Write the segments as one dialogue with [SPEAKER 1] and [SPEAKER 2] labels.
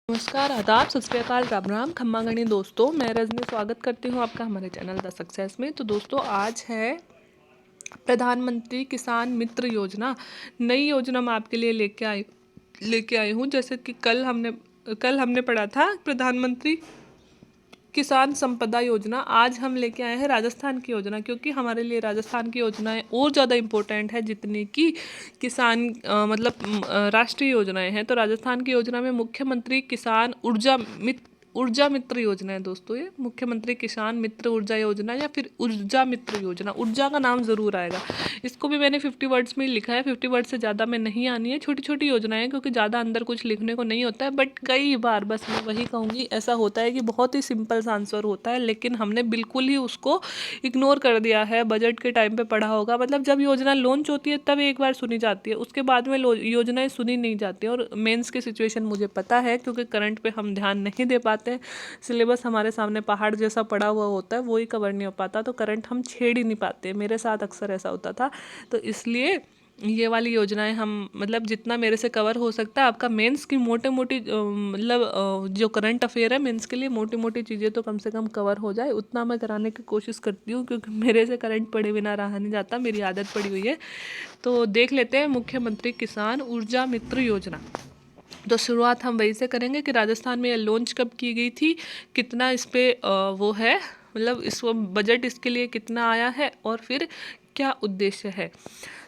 [SPEAKER 1] नमस्कार, आदाब, सत श्री अकाल, राम राम, खम्मा गणी दोस्तों। मैं रजनी स्वागत करती हूँ आपका हमारे चैनल द सक्सेस में। तो दोस्तों आज है प्रधानमंत्री किसान मित्र योजना। नई योजना मैं आपके लिए लेके आई हूँ। जैसे कि कल हमने पढ़ा था प्रधानमंत्री किसान संपदा योजना। आज हम लेके आए हैं राजस्थान की योजना, क्योंकि हमारे लिए राजस्थान की योजनाएं और ज़्यादा इम्पोर्टेंट है जितनी कि किसान राष्ट्रीय योजनाएं हैं। तो राजस्थान की योजना में मुख्यमंत्री किसान ऊर्जा मित्र योजना है दोस्तों। ये मुख्यमंत्री किसान मित्र ऊर्जा योजना या फिर ऊर्जा मित्र योजना, ऊर्जा का नाम ज़रूर आएगा। इसको भी मैंने 50 वर्ड्स में लिखा है। 50 वर्ड से ज़्यादा में नहीं आनी है। छोटी छोटी योजनाएं, क्योंकि ज़्यादा अंदर कुछ लिखने को नहीं होता है। बट कई बार बस मैं वही कहूँगी, ऐसा होता है कि बहुत ही सिंपल सा आंसर होता है, लेकिन हमने बिल्कुल ही उसको इग्नोर कर दिया है। बजट के टाइम पे पढ़ा होगा, मतलब जब योजना लॉन्च होती है तब एक बार सुनी जाती है, उसके बाद में योजनाएं सुनी नहीं जाती। और मेंस की सिचुएशन मुझे पता है, क्योंकि करंट पे हम ध्यान नहीं दे पाते हैं। सिलेबस हमारे सामने पहाड़ जैसा पड़ा हुआ होता है, वो ही कवर नहीं हो पाता, तो करंट हम छेड़ ही नहीं पाते। मेरे साथ अक्सर ऐसा होता था। तो इसलिए ये वाली योजनाएं हम मतलब जितना मेरे से कवर हो सकता है, आपका मेंस की मोटे मोटी जो करंट अफेयर है मेंस के लिए, मोटी मोटी चीज़ें तो कम से कम कवर हो जाए, उतना मैं कराने की कोशिश करती हूँ, क्योंकि मेरे से करंट पढ़े बिना रहा नहीं जाता, मेरी आदत पड़ी हुई है। तो देख लेते हैं मुख्यमंत्री किसान ऊर्जा मित्र योजना। तो शुरुआत हम वही से करेंगे कि राजस्थान में यह लॉन्च कब की गई थी, कितना इस पे वो है, मतलब इस बजट इसके लिए कितना आया है, और फिर क्या उद्देश्य है।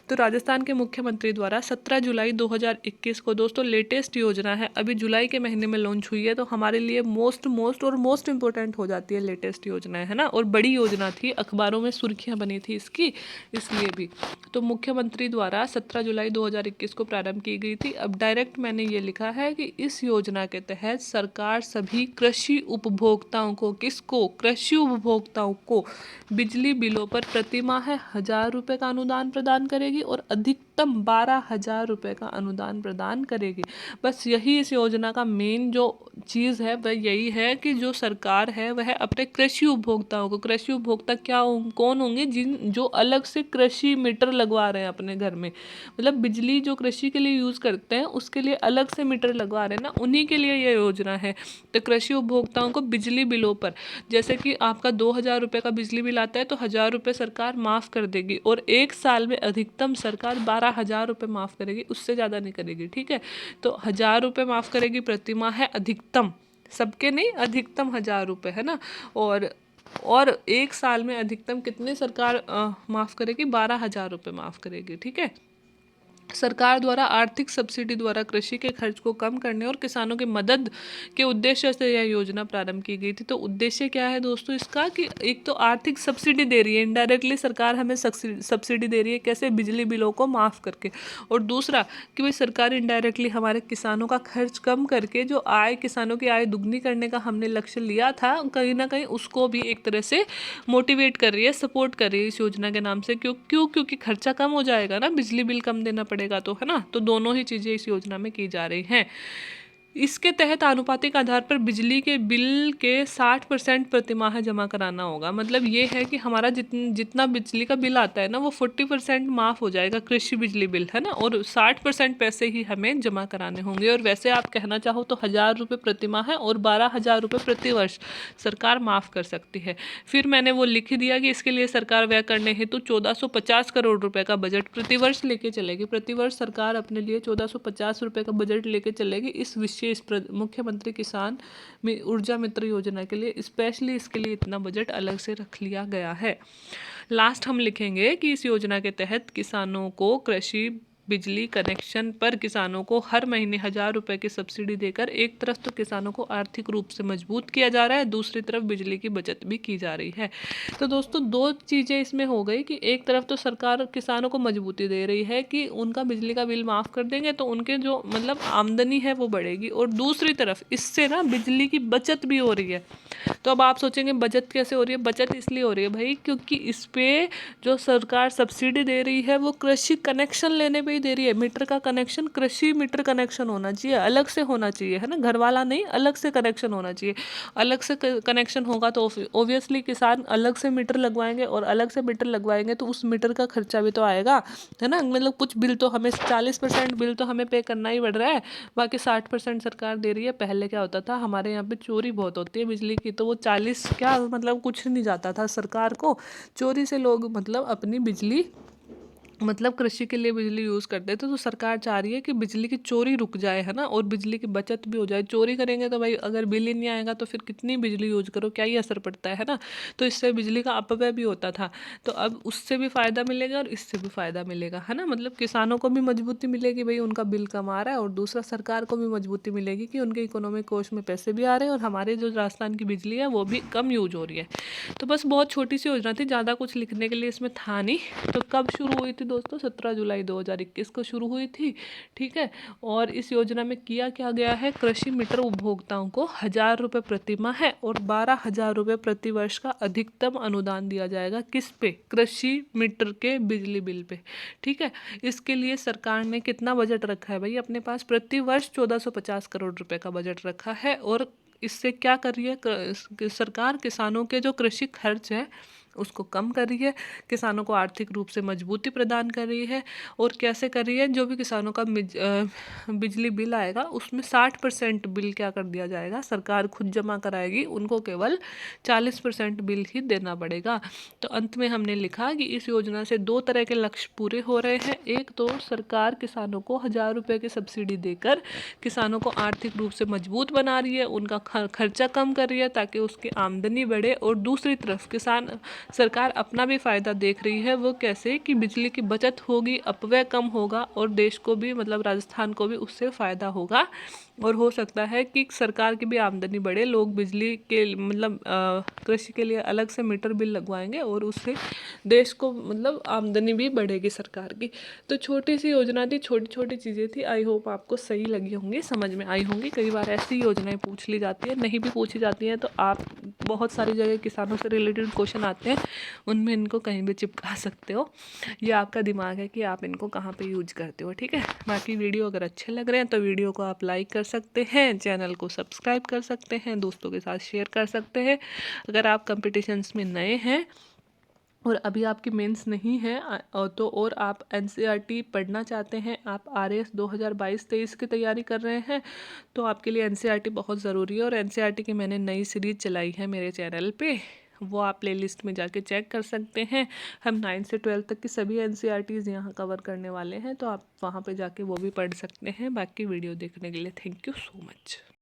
[SPEAKER 1] तो राजस्थान के मुख्यमंत्री द्वारा 17 जुलाई 2021 को दोस्तों लेटेस्ट योजना है, अभी जुलाई के महीने में लॉन्च हुई है। तो हमारे लिए मोस्ट इम्पोर्टेंट हो जाती है लेटेस्ट योजना, है ना। और बड़ी योजना थी, अखबारों में सुर्खियां बनी थी इसकी, इसलिए भी। तो मुख्यमंत्री द्वारा 17 जुलाई 2021 को प्रारंभ की गई थी। अब डायरेक्ट मैंने ये लिखा है कि इस योजना के तहत सरकार सभी कृषि उपभोक्ताओं को, किसको, कृषि उपभोक्ताओं को बिजली बिलों पर प्रति माह 1,000 रुपये का अनुदान प्रदान करेगी और अधिकतम 12,000 रुपये का अनुदान प्रदान करेगी। बस यही इस योजना का मेन जो चीज़ है वह यही है कि जो सरकार है वह अपने कृषि उपभोक्ताओं को, कृषि उपभोक्ता कौन होंगे, जो अलग से कृषि मीटर लगवा रहे हैं अपने घर में, मतलब बिजली जो कृषि के लिए यूज़ करते हैं उसके लिए अलग से मीटर लगवा रहे हैं ना, उन्हीं के लिए यह योजना है। तो कृषि उपभोक्ताओं को बिजली बिलों पर, जैसे कि आपका 2,000 रुपये का बिजली बिल आता है तो 1,000 रुपये सरकार माफ़ कर देगी, और एक साल में अधिकतम सरकार 12,000 रुपये माफ़ करेगी, उससे ज़्यादा नहीं करेगी, ठीक है। तो 1,000 रुपये माफ़ करेगी प्रति माह है, अधिकतम, सबके नहीं, अधिकतम 1,000 रुपये, है ना। और एक साल में अधिकतम कितने सरकार माफ़ करेगी, 12,000 रुपये माफ़ करेगी, ठीक है। सरकार द्वारा आर्थिक सब्सिडी द्वारा कृषि के खर्च को कम करने और किसानों की मदद के उद्देश्य से यह योजना प्रारंभ की गई थी। तो उद्देश्य क्या है दोस्तों इसका, कि एक तो आर्थिक सब्सिडी दे रही है, इनडायरेक्टली सरकार हमें सब्सिडी दे रही है, कैसे, बिजली बिलों को माफ़ करके। और दूसरा कि भाई सरकार इनडायरेक्टली हमारे किसानों का खर्च कम करके जो किसानों की आय दुगनी करने का हमने लक्ष्य लिया था, कहीं ना कहीं उसको भी एक तरह से मोटिवेट कर रही है, सपोर्ट कर रही है इस योजना के नाम से। क्योंकि खर्चा कम हो जाएगा ना, बिजली बिल कम देना पड़ेगा, तो है ना। तो दोनों ही चीज़ें इस योजना में की जा रही हैं। इसके तहत आनुपातिक आधार पर बिजली के बिल के 60% प्रतिमाह जमा कराना होगा। मतलब ये है कि हमारा जितना बिजली का बिल आता है ना, वो 40% माफ़ हो जाएगा, कृषि बिजली बिल, है ना, और 60% पैसे ही हमें जमा कराने होंगे। और वैसे आप कहना चाहो तो 1,000 रुपये प्रतिमाह है और 12,000 रुपये प्रतिवर्ष सरकार माफ़ कर सकती है। फिर मैंने वो लिख दिया कि इसके लिए सरकार व्यय करने हेतु 1,450 करोड़ रुपये का बजट प्रतिवर्ष लेके चलेगी। प्रतिवर्ष सरकार अपने लिए 1,450 रुपये का बजट लेके चलेगी इस विशेष मुख्यमंत्री किसान ऊर्जा मित्र योजना के लिए। स्पेशली इसके लिए इतना बजट अलग से रख लिया गया है। लास्ट हम लिखेंगे कि इस योजना के तहत किसानों को कृषि बिजली कनेक्शन पर किसानों को हर महीने 1,000 रुपये की सब्सिडी देकर एक तरफ तो किसानों को आर्थिक रूप से मजबूत किया जा रहा है, दूसरी तरफ बिजली की बचत भी की जा रही है। तो दोस्तों दो चीज़ें इसमें हो गई कि एक तरफ तो सरकार किसानों को मजबूती दे रही है कि उनका बिजली का बिल माफ़ कर देंगे तो उनके जो मतलब आमदनी है वो बढ़ेगी, और दूसरी तरफ इससे ना बिजली की बचत भी हो रही है। तो अब आप सोचेंगे बचत कैसे हो रही है, बचत इसलिए हो रही है भाई क्योंकि इस पे जो सरकार सब्सिडी दे रही है वो कृषि कनेक्शन लेने पे वही दे रही है, मीटर का कनेक्शन कृषि मीटर कनेक्शन होना चाहिए, अलग से होना चाहिए, है ना, घर वाला नहीं, अलग से कनेक्शन होना चाहिए। अलग से कनेक्शन होगा तो ऑब्वियसली किसान अलग से मीटर लगवाएंगे, और अलग से मीटर लगवाएंगे तो उस मीटर का खर्चा भी तो आएगा, है ना। मतलब कुछ बिल तो हमें 40% बिल तो हमें पे करना ही पड़ रहा है, बाकी 60% सरकार दे रही है। पहले क्या होता था, हमारे यहाँ पे चोरी बहुत होती है बिजली की, तो वो 40 क्या मतलब कुछ नहीं जाता था सरकार को, चोरी से लोग मतलब अपनी बिजली मतलब कृषि के लिए बिजली यूज़ करते थे। तो सरकार चाह रही है कि बिजली की चोरी रुक जाए, है ना, और बिजली की बचत भी हो जाए। चोरी करेंगे तो भाई अगर बिल ही नहीं आएगा तो फिर कितनी बिजली यूज करो, क्या ही असर पड़ता है ना। तो इससे बिजली का अपव्यय भी होता था, तो अब उससे भी फ़ायदा मिलेगा और इससे भी फ़ायदा मिलेगा, है ना। मतलब किसानों को भी मजबूती मिलेगी, भाई उनका बिल कम आ रहा है, और दूसरा सरकार को भी मजबूती मिलेगी कि उनके इकोनॉमिक कोष में पैसे भी आ रहे हैं, और हमारे जो राजस्थान की बिजली है वो भी कम यूज हो रही है। तो बस बहुत छोटी सी योजना थी, ज़्यादा कुछ लिखने के लिए इसमें था नहीं। तो कब शुरू हुई थी दोस्तों, 17 जुलाई 2021 को शुरू हुई थी, ठीक है। और इस योजना में किया क्या गया है, कृषि मीटर उपभोक्ताओं को 1,000 रुपये प्रति माह है और 12,000 रुपये प्रति वर्ष का अधिकतम अनुदान दिया जाएगा। किस पे, कृषि मीटर के बिजली बिल पे, ठीक है। इसके लिए सरकार ने कितना बजट रखा है भाई अपने पास, प्रति वर्ष 1450 करोड़ रुपए का बजट रखा है। और इससे क्या कर रही है सरकार, किसानों के जो कृषि खर्च है उसको कम कर रही है, किसानों को आर्थिक रूप से मजबूती प्रदान कर रही है। और कैसे कर रही है, जो भी किसानों का बिजली बिल आएगा उसमें 60% बिल क्या कर दिया जाएगा, सरकार खुद जमा कराएगी, उनको केवल 40% बिल ही देना पड़ेगा। तो अंत में हमने लिखा कि इस योजना से दो तरह के लक्ष्य पूरे हो रहे हैं। एक तो सरकार किसानों को 1,000 रुपये की सब्सिडी देकर किसानों को आर्थिक रूप से मजबूत बना रही है, उनका खर्चा कम कर रही है ताकि उसकी आमदनी बढ़े। और दूसरी तरफ सरकार अपना भी फ़ायदा देख रही है, वो कैसे कि बिजली की बचत होगी, अपव्यय कम होगा, और देश को भी मतलब राजस्थान को भी उससे फ़ायदा होगा। और हो सकता है कि सरकार की भी आमदनी बढ़े, लोग बिजली के मतलब कृषि के लिए अलग से मीटर बिल लगवाएंगे, और उससे देश को मतलब आमदनी भी बढ़ेगी सरकार की। तो छोटी सी योजना थी, छोटी छोटी चीज़ें थी। आई होप आपको सही लगी होंगी, समझ में आई होंगी। कई बार ऐसी योजनाएं पूछ ली जाती है, नहीं भी पूछी जाती हैं तो आप बहुत सारी जगह किसानों से रिलेटेड क्वेश्चन आते हैं, उनमें इनको कहीं भी चिपका सकते हो। ये आपका दिमाग है कि आप इनको कहाँ पे यूज करते हो, ठीक है। बाकी वीडियो अगर अच्छे लग रहे हैं तो वीडियो को आप लाइक कर सकते हैं, चैनल को सब्सक्राइब कर सकते हैं, दोस्तों के साथ शेयर कर सकते हैं। अगर आप कंपटीशंस में नए हैं और अभी आपकी मेंस नहीं है तो और आप एनसीईआरटी पढ़ना चाहते हैं, आप आरएएस 2022-23 की तैयारी कर रहे हैं, तो आपके लिए एनसीईआरटी बहुत ज़रूरी है। और एनसीईआरटी की मैंने नई सीरीज़ चलाई है मेरे चैनल पे, वो आप प्लेलिस्ट में जाके चेक कर सकते हैं। हम 9 से 12 तक की सभी एनसीईआरटीज़ यहाँ कवर करने वाले हैं, तो आप वहाँ पे जाके वो भी पढ़ सकते हैं। बाकी वीडियो देखने के लिए थैंक यू सो मच।